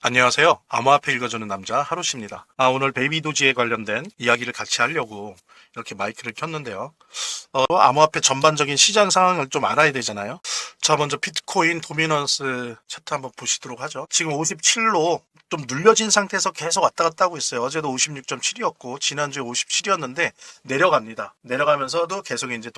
안녕하세요. 암호화폐 읽어주는 남자 하루씨입니다. 오늘 베이비 도지에 관련된 이야기를 같이 하려고 이렇게 마이크를 켰는데요. 암호화폐 전반적인 시장 상황을 좀 알아야 되잖아요. 자, 먼저 비트코인 도미넌스 차트 한번 보시도록 하죠. 지금 57로 좀 눌려진 상태에서 계속 왔다 갔다 하고 있어요. 어제도 56.7이었고 지난주에 57이었는데 내려갑니다. 내려가면서도 계속 이제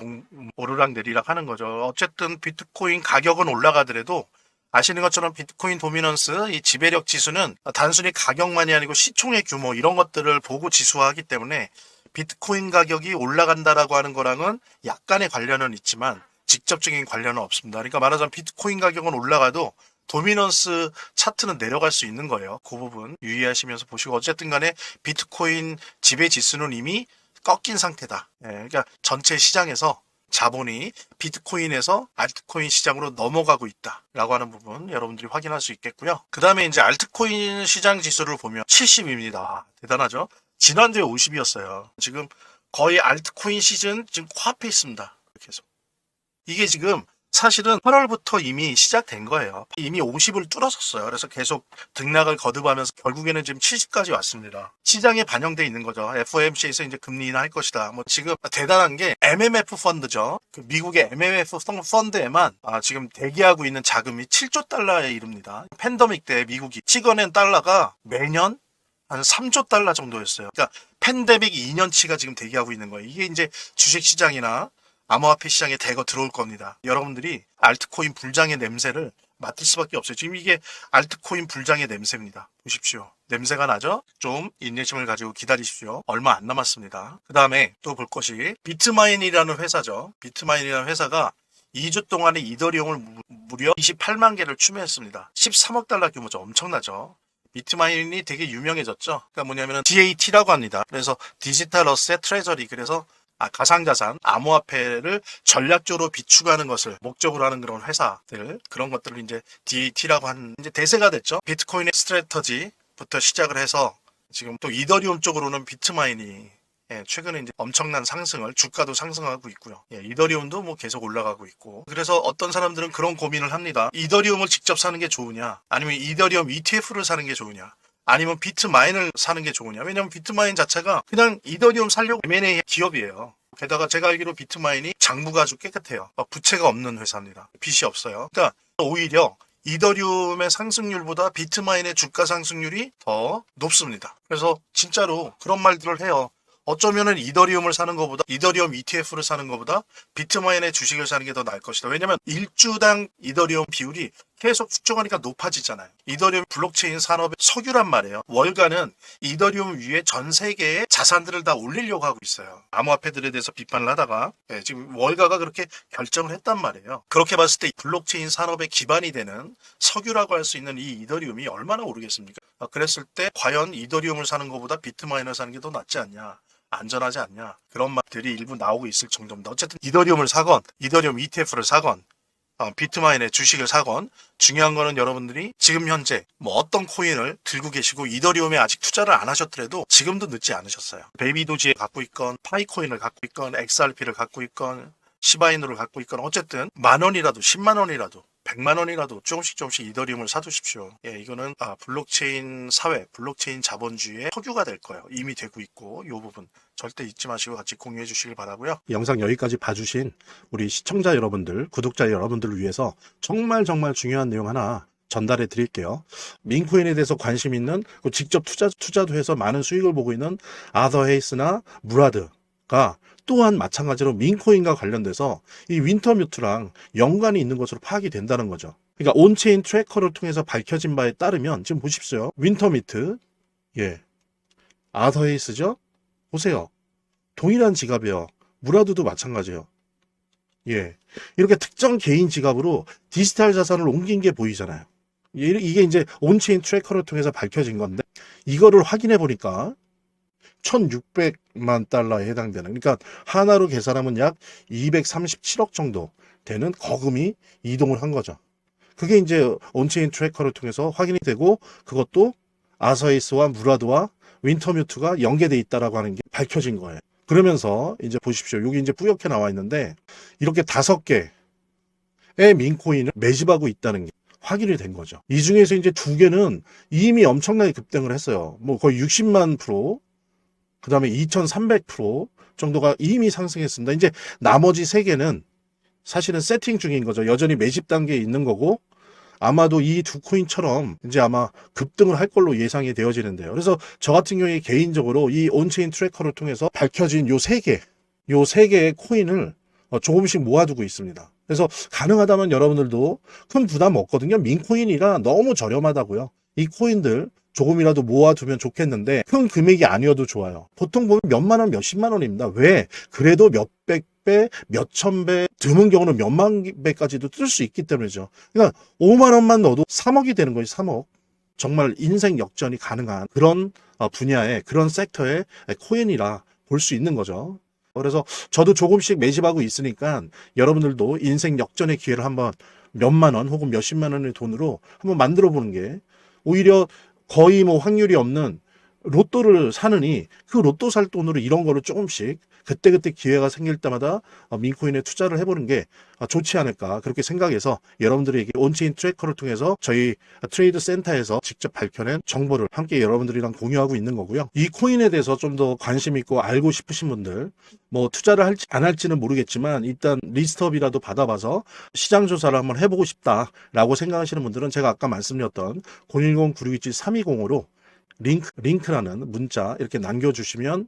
오르락 내리락 하는 거죠. 어쨌든 비트코인 가격은 올라가더라도 아시는 것처럼 비트코인 도미넌스 이 지배력 지수는 단순히 가격만이 아니고 시총의 규모 이런 것들을 보고 지수화하기 때문에 비트코인 가격이 올라간다라고 하는 거랑은 약간의 관련은 있지만 직접적인 관련은 없습니다. 그러니까 말하자면 비트코인 가격은 올라가도 도미넌스 차트는 내려갈 수 있는 거예요. 그 부분 유의하시면서 보시고 어쨌든 간에 비트코인 지배 지수는 이미 꺾인 상태다. 그러니까 전체 시장에서 자본이 비트코인에서 알트코인 시장으로 넘어가고 있다라고 하는 부분 여러분들이 확인할 수 있겠고요. 그 다음에 이제 알트코인 시장 지수를 보면 70입니다. 대단하죠? 지난주에 50이었어요. 지금 거의 알트코인 시즌 지금 코앞에 있습니다. 계속. 이게 지금 사실은 8월부터 이미 시작된 거예요. 이미 50을 뚫었었어요. 그래서 계속 등락을 거듭하면서 결국에는 지금 70까지 왔습니다. 시장에 반영돼 있는 거죠. FOMC에서 이제 금리 인하할 것이다. 뭐 지금 대단한 게 MMF 펀드죠. 그 미국의 MMF 펀드에만 지금 대기하고 있는 자금이 7조 달러에 이릅니다. 팬데믹 때 미국이 찍어낸 달러가 매년 한 3조 달러 정도였어요. 그러니까 팬데믹 2년치가 지금 대기하고 있는 거예요. 이게 이제 주식시장이나 암호화폐 시장에 대거 들어올 겁니다. 여러분들이 알트코인 불장의 냄새를 맡을 수밖에 없어요. 지금 이게 알트코인 불장의 냄새입니다. 보십시오. 냄새가 나죠? 좀 인내심을 가지고 기다리십시오. 얼마 안 남았습니다. 그 다음에 또 볼 것이 비트마인이라는 회사죠. 비트마인이라는 회사가 2주 동안에 이더리움을 무려 28만 개를 추매했습니다. 13억 달러 규모죠. 엄청나죠. 비트마인이 되게 유명해졌죠. 그러니까 뭐냐면 DAT라고 합니다. 그래서 디지털 어셋 트레저리. 그래서 가상자산, 암호화폐를 전략적으로 비축하는 것을 목적으로 하는 그런 회사들, 그런 것들을 이제 DAT라고 하는, 이제 대세가 됐죠. 비트코인의 스트래터지부터 시작을 해서 지금 또 이더리움 쪽으로는 비트마인이 최근에 이제 엄청난 상승을, 주가도 상승하고 있고요. 이더리움도 뭐 계속 올라가고 있고. 그래서 어떤 사람들은 그런 고민을 합니다. 이더리움을 직접 사는 게 좋으냐? 아니면 이더리움 ETF를 사는 게 좋으냐? 아니면 비트마인을 사는 게 좋으냐. 왜냐면 비트마인 자체가 그냥 이더리움 살려고 M&A 기업이에요. 게다가 제가 알기로 비트마인이 장부가 아주 깨끗해요. 부채가 없는 회사입니다. 빚이 없어요. 그러니까 오히려 이더리움의 상승률보다 비트마인의 주가 상승률이 더 높습니다. 그래서 진짜로 그런 말들을 해요. 어쩌면은 이더리움을 사는 것보다, 이더리움 ETF를 사는 것보다 비트마인의 주식을 사는 게 더 나을 것이다. 왜냐면 1주당 이더리움 비율이 계속 축적하니까 높아지잖아요. 이더리움 블록체인 산업의 석유란 말이에요. 월가는 이더리움 위에 전 세계의 자산들을 다 올리려고 하고 있어요. 암호화폐들에 대해서 비판을 하다가 지금 월가가 그렇게 결정을 했단 말이에요. 그렇게 봤을 때 블록체인 산업의 기반이 되는 석유라고 할 수 있는 이 이더리움이 얼마나 오르겠습니까? 그랬을 때 과연 이더리움을 사는 것보다 비트마인을 사는 게 더 낫지 않냐? 안전하지 않냐, 그런 말들이 일부 나오고 있을 정도입니다. 어쨌든 이더리움을 사건, 이더리움 ETF를 사건, 비트마인의 주식을 사건, 중요한 거는 여러분들이 지금 현재 뭐 어떤 코인을 들고 계시고 이더리움에 아직 투자를 안 하셨더라도 지금도 늦지 않으셨어요. 베이비 도지에 갖고 있건, 파이코인을 갖고 있건, XRP를 갖고 있건, 시바이누를 갖고 있건, 어쨌든 10,000원이라도 100,000원이라도 100만 원이라도 조금씩 이더리움을 사두십시오. 이거는 블록체인 사회, 블록체인 자본주의의 석유가 될 거예요. 이미 되고 있고, 이 부분 절대 잊지 마시고 같이 공유해 주시길 바라고요. 영상 여기까지 봐주신 우리 시청자 여러분들, 구독자 여러분들을 위해서 정말 중요한 내용 하나 전달해 드릴게요. 민코인에 대해서 관심 있는, 직접 투자도 해서 많은 수익을 보고 있는 아더 헤이스나 무라드가 또한 마찬가지로 민코인과 관련돼서 이 윈터뮤트랑 연관이 있는 것으로 파악이 된다는 거죠. 그러니까 온체인 트래커를 통해서 밝혀진 바에 따르면 지금 보십시오. 윈터뮤트, 아더헤이스죠? 보세요. 동일한 지갑이에요. 무라드도 마찬가지예요. 이렇게 특정 개인 지갑으로 디지털 자산을 옮긴 게 보이잖아요. 이게 이제 온체인 트래커를 통해서 밝혀진 건데, 이거를 확인해 보니까 1,600만 달러에 해당되는, 그러니까 하나로 계산하면 약 237억 정도 되는 거금이 이동을 한 거죠. 그게 이제 온체인 트래커를 통해서 확인이 되고, 그것도 아서이스와 무라드와 윈터뮤트가 연계돼 있다라고 하는 게 밝혀진 거예요. 그러면서 이제 보십시오. 여기 이제 뿌옇게 나와 있는데, 이렇게 5개의 민코인을 매집하고 있다는 게 확인이 된 거죠. 이 중에서 이제 두 개는 이미 엄청나게 급등을 했어요. 뭐 거의 60만 프로, 그 다음에 2300% 정도가 이미 상승했습니다. 이제 나머지 세 개는 사실은 세팅 중인 거죠. 여전히 매집 단계에 있는 거고, 아마도 이 두 코인처럼 이제 아마 급등을 할 걸로 예상이 되어지는데요. 그래서 저 같은 경우에 개인적으로 이 온체인 트래커를 통해서 밝혀진 요 세 개의 코인을 조금씩 모아두고 있습니다. 그래서 가능하다면 여러분들도 큰 부담 없거든요. 민코인이라 너무 저렴하다고요. 이 코인들 조금이라도 모아두면 좋겠는데 큰 금액이 아니어도 좋아요. 보통 보면 몇만 원, 몇십만 원입니다. 왜? 그래도 몇백 배, 몇천 배, 드문 경우는 몇만 배까지도 뜰 수 있기 때문이죠. 그러니까 5만 원만 넣어도 3억이 되는 거예요. 3억. 정말 인생 역전이 가능한 그런 분야의 그런 섹터의 코인이라 볼 수 있는 거죠. 그래서 저도 조금씩 매집하고 있으니까 여러분들도 인생 역전의 기회를 한번 몇만 원 혹은 몇십만 원의 돈으로 한번 만들어 보는 게 오히려 거의 뭐 확률이 없는 로또를 사느니 그 로또 살 돈으로 이런 거를 조금씩 그때그때 기회가 생길 때마다 민코인에 투자를 해보는 게 좋지 않을까 그렇게 생각해서 여러분들에게 온체인 트래커를 통해서 저희 트레이드 센터에서 직접 밝혀낸 정보를 함께 여러분들이랑 공유하고 있는 거고요. 이 코인에 대해서 좀 더 관심 있고 알고 싶으신 분들 뭐 투자를 할지 안 할지는 모르겠지만 일단 리스트업이라도 받아봐서 시장 조사를 한번 해보고 싶다라고 생각하시는 분들은 제가 아까 말씀드렸던 010-9627-320으로 링크라는 문자 이렇게 남겨주시면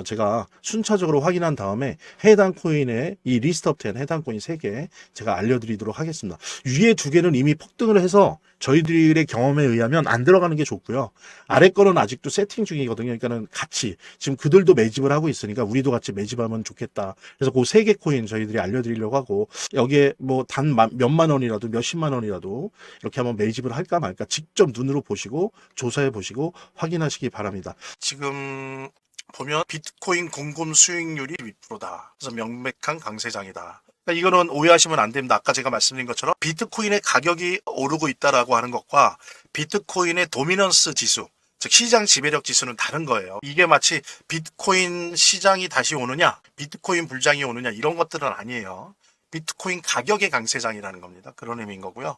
제가 순차적으로 확인한 다음에 해당 코인의 이 리스트업 된 해당 코인 3개 제가 알려드리도록 하겠습니다. 위에 2개는 이미 폭등을 해서 저희들의 경험에 의하면 안 들어가는 게 좋고요. 아래 거는 아직도 세팅 중이거든요. 그러니까는 같이 지금 그들도 매집을 하고 있으니까 우리도 같이 매집하면 좋겠다. 그래서 그 3개 코인 저희들이 알려드리려고 하고 여기에 뭐 단 몇만 원이라도 몇십만 원이라도 이렇게 한번 매집을 할까 말까 직접 눈으로 보시고 조사해 보시고 확인하시기 바랍니다. 지금 보면 비트코인 공금 수익률이 2%다. 그래서 명백한 강세장이다. 그러니까 이거는 오해하시면 안 됩니다. 아까 제가 말씀드린 것처럼 비트코인의 가격이 오르고 있다라고 하는 것과 비트코인의 도미넌스 지수, 즉 시장 지배력 지수는 다른 거예요. 이게 마치 비트코인 시장이 다시 오느냐, 비트코인 불장이 오느냐 이런 것들은 아니에요. 비트코인 가격의 강세장이라는 겁니다. 그런 의미인 거고요.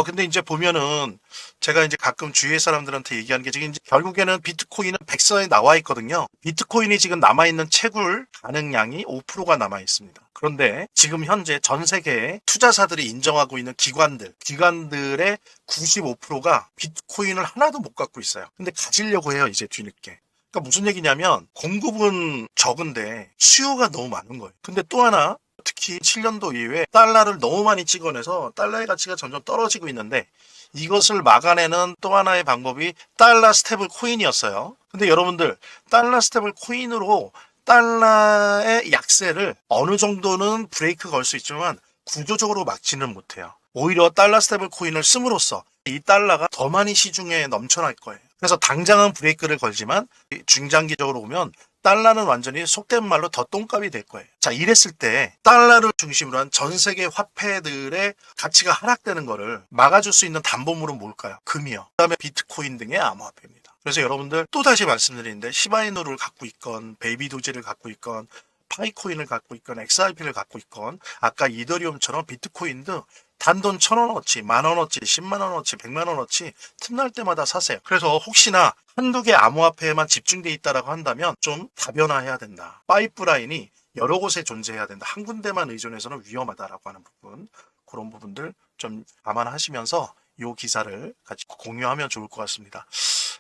근데 이제 보면은 제가 이제 가끔 주위의 사람들한테 얘기하는 게 지금 이제 결국에는 비트코인은 백서에 나와 있거든요. 비트코인이 지금 남아있는 채굴 가능량이 5%가 남아 있습니다. 그런데 지금 현재 전 세계의 투자사들이 인정하고 있는 기관들의 95%가 비트코인을 하나도 못 갖고 있어요. 근데 가지려고 해요, 이제 뒤늦게. 그러니까 무슨 얘기냐면 공급은 적은데 수요가 너무 많은 거예요. 근데 또 하나 특히 7년도 이후에 달러를 너무 많이 찍어내서 달러의 가치가 점점 떨어지고 있는데 이것을 막아내는 또 하나의 방법이 달러 스테이블 코인이었어요. 근데 여러분들 달러 스테이블 코인으로 달러의 약세를 어느 정도는 브레이크 걸 수 있지만 구조적으로 막지는 못해요. 오히려 달러 스테이블 코인을 씀으로써 이 달러가 더 많이 시중에 넘쳐날 거예요. 그래서 당장은 브레이크를 걸지만 중장기적으로 보면 달러는 완전히 속된 말로 더 똥값이 될 거예요. 자, 이랬을 때 달러를 중심으로 한 전 세계 화폐들의 가치가 하락되는 거를 막아줄 수 있는 담보물은 뭘까요? 금이요. 그다음에 비트코인 등의 암호화폐입니다. 그래서 여러분들 또다시 말씀드리는데 시바이누를 갖고 있건 베이비 도지를 갖고 있건 파이코인을 갖고 있건 XRP를 갖고 있건 아까 이더리움처럼 비트코인도 단돈 1,000원어치, 만원어치, 10만원어치, 100만원어치 틈날 때마다 사세요. 그래서 혹시나 한두 개 암호화폐에만 집중돼 있다라고 한다면 좀 다변화해야 된다. 파이프라인이 여러 곳에 존재해야 된다. 한 군데만 의존해서는 위험하다라고 하는 부분, 그런 부분들 좀 감안하시면서 이 기사를 같이 공유하면 좋을 것 같습니다.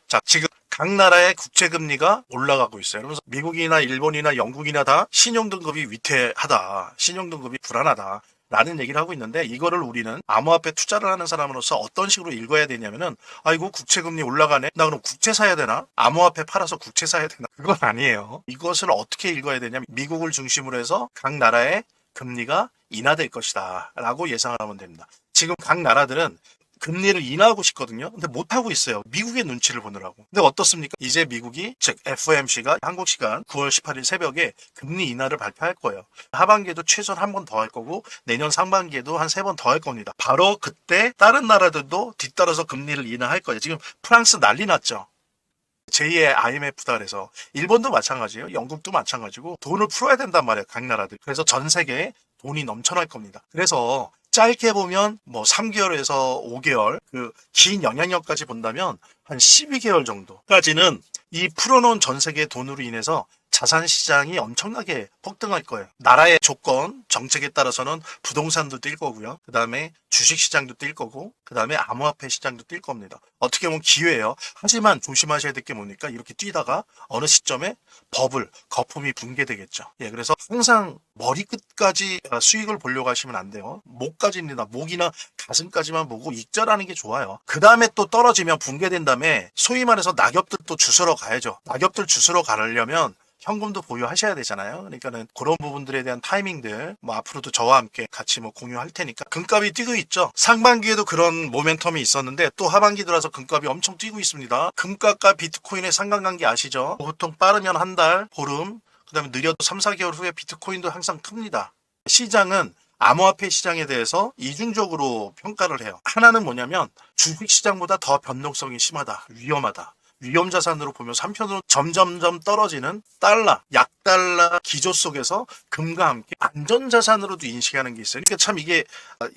자, 지금 각 나라의 국채금리가 올라가고 있어요. 그러면서 미국이나 일본이나 영국이나 다 신용등급이 위태하다. 신용등급이 불안하다. 라는 얘기를 하고 있는데 이거를 우리는 암호화폐 투자를 하는 사람으로서 어떤 식으로 읽어야 되냐면은 아이고 국채금리 올라가네 나 그럼 국채 사야 되나 암호화폐 팔아서 국채 사야 되나 그건 아니에요. 이것을 어떻게 읽어야 되냐면 미국을 중심으로 해서 각 나라의 금리가 인하될 것이다 라고 예상을 하면 됩니다. 지금 각 나라들은 금리를 인하하고 싶거든요. 근데 못하고 있어요. 미국의 눈치를 보느라고. 근데 어떻습니까? 이제 미국이, 즉 FOMC가 한국 시간 9월 18일 새벽에 금리 인하를 발표할 거예요. 하반기에도 최소한 한 번 더 할 거고 내년 상반기에도 한 3번 더 할 겁니다. 바로 그때 다른 나라들도 뒤따라서 금리를 인하할 거예요. 지금 프랑스 난리 났죠. 제2의 IMF다 그래서 일본도 마찬가지예요. 영국도 마찬가지고 돈을 풀어야 된단 말이에요. 각 나라들. 그래서 전 세계에 돈이 넘쳐날 겁니다. 그래서 짧게 보면 뭐 3개월에서 5개월, 그 긴 영향력까지 본다면 한 12개월 정도까지는 이 풀어놓은 전 세계 돈으로 인해서 자산 시장이 엄청나게 폭등할 거예요. 나라의 조건, 정책에 따라서는 부동산도 뛸 거고요. 그 다음에 주식 시장도 뛸 거고, 그 다음에 암호화폐 시장도 뛸 겁니다. 어떻게 보면 기회예요. 하지만 조심하셔야 될 게 뭡니까? 이렇게 뛰다가 어느 시점에 거품이 붕괴되겠죠. 예, 그래서 항상 머리끝까지 수익을 보려고 하시면 안 돼요. 목까지입니다. 목이나 가슴까지만 보고 익절하는 게 좋아요. 그 다음에 또 떨어지면 붕괴된 다음에 소위 말해서 낙엽들 또 주스러 가야죠. 낙엽들 주스러 가려면 현금도 보유하셔야 되잖아요. 그러니까는 그런 부분들에 대한 타이밍들 뭐 앞으로도 저와 함께 같이 뭐 공유할 테니까. 금값이 뛰고 있죠. 상반기에도 그런 모멘텀이 있었는데 또 하반기 들어서 금값이 엄청 뛰고 있습니다. 금값과 비트코인의 상관관계 아시죠? 보통 빠르면 한 달, 보름, 그 다음에 느려도 3, 4개월 후에 비트코인도 항상 큽니다. 시장은 암호화폐 시장에 대해서 이중적으로 평가를 해요. 하나는 뭐냐면 주식시장보다 더 변동성이 심하다, 위험하다. 위험 자산으로 보면서 한편으로 점점점 떨어지는 달러, 약달러 기조 속에서 금과 함께 안전 자산으로도 인식하는 게 있어요. 그러니까 참 이게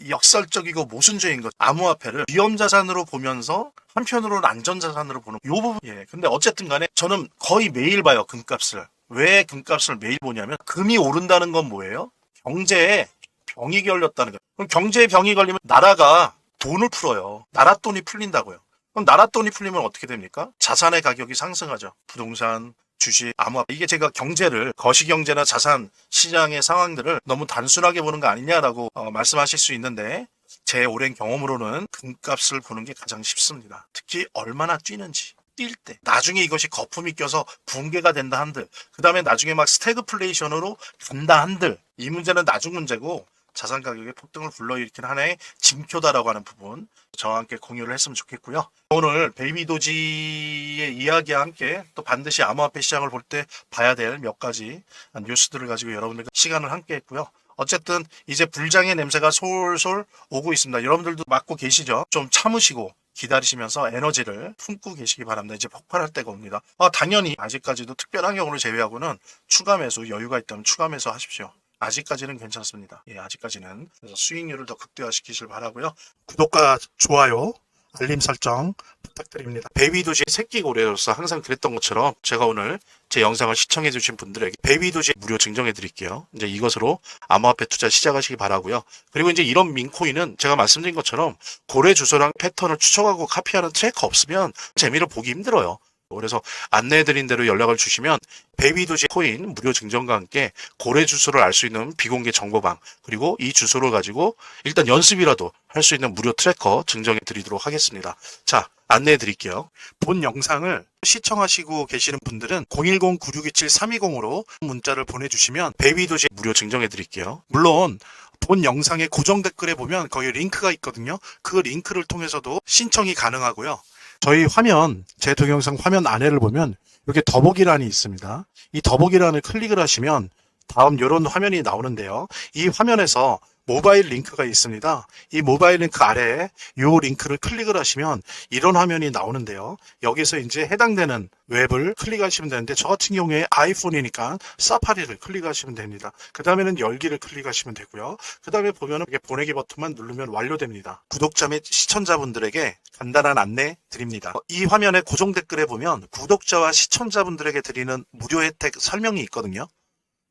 역설적이고 모순적인 것. 암호화폐를 위험 자산으로 보면서 한편으로는 안전 자산으로 보는 요 부분. 예. 근데 어쨌든 간에 저는 거의 매일 봐요, 금값을. 왜 금값을 매일 보냐면 금이 오른다는 건 뭐예요? 경제에 병이 걸렸다는 거예요. 그럼 경제에 병이 걸리면 나라가 돈을 풀어요. 나라 돈이 풀린다고요. 그럼 나라 돈이 풀리면 어떻게 됩니까? 자산의 가격이 상승하죠. 부동산, 주식, 암호화폐. 이게 제가 경제를, 거시경제나 자산 시장의 상황들을 너무 단순하게 보는 거 아니냐라고 말씀하실 수 있는데 제 오랜 경험으로는 금값을 보는 게 가장 쉽습니다. 특히 얼마나 뛰는지. 뛸 때. 나중에 이것이 거품이 껴서 붕괴가 된다 한들. 그 다음에 나중에 막 스태그플레이션으로 간다 한들. 이 문제는 나중 문제고 자산 가격의 폭등을 불러일으키는 하나의 징표다라고 하는 부분 저와 함께 공유를 했으면 좋겠고요. 오늘 베이비도지의 이야기와 함께 또 반드시 암호화폐 시장을 볼 때 봐야 될 몇 가지 뉴스들을 가지고 여러분들과 시간을 함께 했고요. 어쨌든 이제 불장의 냄새가 솔솔 오고 있습니다. 여러분들도 맡고 계시죠? 좀 참으시고 기다리시면서 에너지를 품고 계시기 바랍니다. 이제 폭발할 때가 옵니다. 당연히 아직까지도 특별한 경우를 제외하고는 추가 매수 여유가 있다면 추가 매수 하십시오. 아직까지는 괜찮습니다. 예, 아직까지는. 그래서 수익률을 더 극대화시키실 바라고요. 구독과 좋아요, 알림 설정 부탁드립니다. 베이비도지의 새끼 고래로서 항상 그랬던 것처럼 제가 오늘 제 영상을 시청해 주신 분들에게 베이비도지 무료 증정해 드릴게요. 이제 이것으로 암호화폐 투자 시작하시기 바라고요. 그리고 이제 이런 민코인은 제가 말씀드린 것처럼 고래 주소랑 패턴을 추적하고 카피하는 트래커 없으면 재미를 보기 힘들어요. 그래서 안내해드린 대로 연락을 주시면 베이비도지 코인 무료 증정과 함께 고래 주소를 알 수 있는 비공개 정보방, 그리고 이 주소를 가지고 일단 연습이라도 할 수 있는 무료 트래커 증정해 드리도록 하겠습니다. 자, 안내해 드릴게요. 본 영상을 시청하시고 계시는 분들은 010-9627-320으로 문자를 보내주시면 베이비도지 무료 증정해 드릴게요. 물론 본 영상의 고정 댓글에 보면 거기 링크가 있거든요. 그 링크를 통해서도 신청이 가능하고요. 저희 화면, 제 동영상 화면 안에를 보면 이렇게 더보기란이 있습니다. 이 더보기란을 클릭을 하시면 다음 이런 화면이 나오는데요. 이 화면에서 모바일 링크가 있습니다. 이 모바일 링크 아래에 이 링크를 클릭을 하시면 이런 화면이 나오는데요. 여기서 이제 해당되는 웹을 클릭하시면 되는데 저 같은 경우에 아이폰이니까 사파리를 클릭하시면 됩니다. 그 다음에는 열기를 클릭하시면 되고요. 그 다음에 보면은 이렇게 보내기 버튼만 누르면 완료됩니다. 구독자 및 시청자분들에게 간단한 안내 드립니다. 이 화면에 고정 댓글에 보면 구독자와 시청자분들에게 드리는 무료 혜택 설명이 있거든요.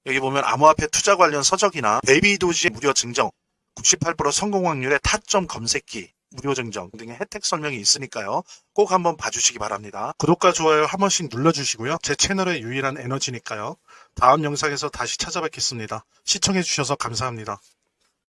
여기 보면 암호화폐 투자 관련 서적이나 베이비도지 무료 증정, 98% 성공 확률의 타점 검색기 무료 증정 등의 혜택 설명이 있으니까요. 꼭 한번 봐주시기 바랍니다. 구독과 좋아요 한 번씩 눌러주시고요. 제 채널의 유일한 에너지니까요. 다음 영상에서 다시 찾아뵙겠습니다. 시청해주셔서 감사합니다.